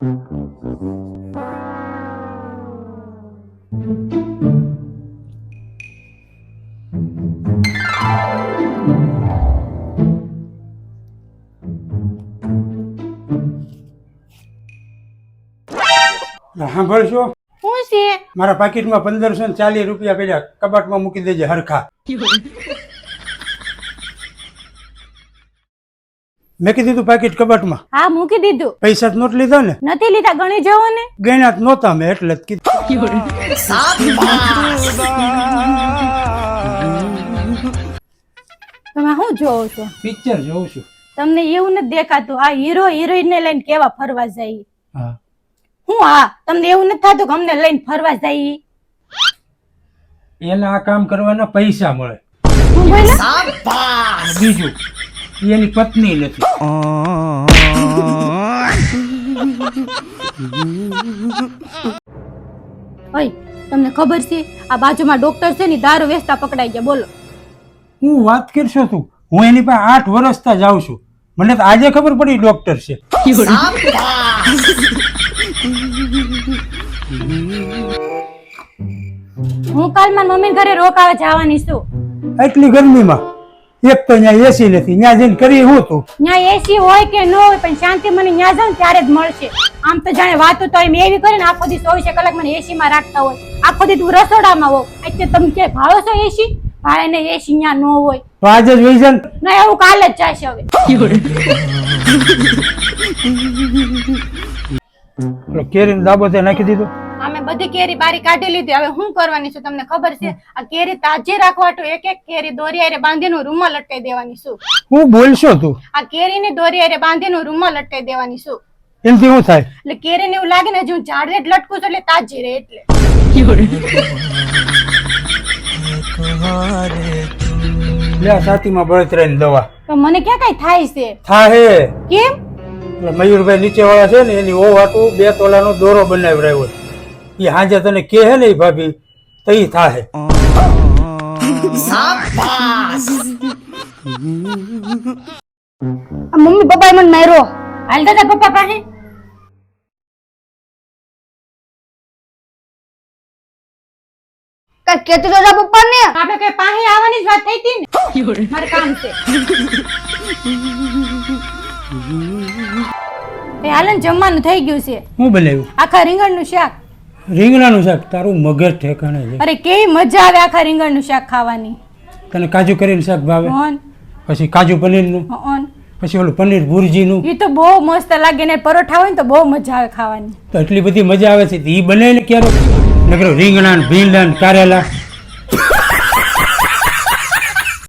સાંભળશો? શું છે? મારા પાકીટમાં 1540 રૂપિયા પડ્યા, કબાટમાં મૂકી દેજે હરખા. મેં કીધું તું પાકીટ કબાટમાં. હા મૂકી દીધું. પૈસા જ નોટ લીધા ને? નથી લીધા, ગણી જવો ને. ગણ્યા જ નહોતા મેં, એટલે જ કીધું. તમે શું જોવો છો? પિક્ચર જોઉં છું. તમને એવું નથી દેખાતું આ હીરો હિરોઈન ને લઈને કેવા ફરવા જાય? હા. હું હા તમને એવું નથી થતું કે અમને લઈને ફરવા જાય? એના આ કામ કરવાના પૈસા મળે. હું બોલ્યા? બીજું એની પત્ની નથી. ઓય તમને ખબર છે આ બાજુમાં ડોક્ટર છે ને દારૂ વેચતા પકડાઈ ગયા? બોલો. હું વાત કરશો તું? હું એની પાસે 8 વર્ષથી જાઉં છું. મને તો આજે ખબર પડી ડોક્ટર છે. હું કાલ મારી મમ્મી ઘરે રોકાવા જવાની છું. એટલી ગરમીમાં એક તો ત્યાં એસી નથી, ત્યાં જઈને કરી હું તું? ત્યાં એસી હોય કે ન હોય પણ શાંતિ મને ત્યાં જાઉં ત્યારે જ મળશે. આમ તો જાણે વાતો તો એમ એવી કરે ને આખો દી 24 કલાક મને એસી માં રાખતા હોય, આખો દી તું રસોડામાં હો. એટલે તમે કે ભાવો છો એસી? ભાઈ ને એસી ત્યાં ન હોય તો આજે જ વહી જા ને. ના એવું કાલે જ જશે હવે. કેરીનો દાબો તે નાખી દીધો. અમે બધી કેરી બારી કાઢી લીધી. હવે શું કરવાની છું તમને ખબર છે? આ કેરી તાજી રાખવા તો એક એક કેરી દોરિયારે બાંધીને રૂમાલ લટકાઈ દેવાની છું. હું બોલશો તું? આ કેરીની દોરિયારે બાંધીને રૂમાલ લટકાઈ દેવાની છું. એમથી શું થાય? એટલે કેરીને એવું લાગે ને જો હું ઝાડને જ લટકું છું એટલે તાજી રહે એટલે. લે છાતીમાં બળતરાની દવા. તો મને ક્યાં કઈ થાય છે? થાહે. કેમ? મયુરભાઈ નીચે વાળા છે ને એની ઓવાટું 2 તોલાનો દોરો બનાવરાયો. એ હાજે તને કે હે ને ભાભી તઈ થાહે. મમ્મી પપ્પાએ મને માર્યો. હાલ દાદા પપ્પા પાસે. કઈ કેતી દાદા પપ્પા ને આપણે કઈ પાસે આવવાની જ વાત થઈ હતી ને. મારે કામ છે. એ હાલન જમવાનું થઈ ગયું છે. હું બનાવ્યું? આખા રીંગણનું શાક. રીંગણાનું શાક? તારું મગજ ઠેકાણે છે. અરે કેવી મજા આવે આખા રીંગણનું શાક ખાવાની. તને કાજુ કરીને શાક ભાવે? હોન પછી કાજુ પનીરનું, હોન. પછી ઓલું પનીર ભુરજીનું. એ તો બહુ મસ્ત લાગે ને પરોઠા હોય ને તો બહુ મજા આવે ખાવાની. તો એટલી બધી મજા આવે છે. એ બનાવીને ક્યારે નકરો રીંગણા ને ભીંડા ને કારેલા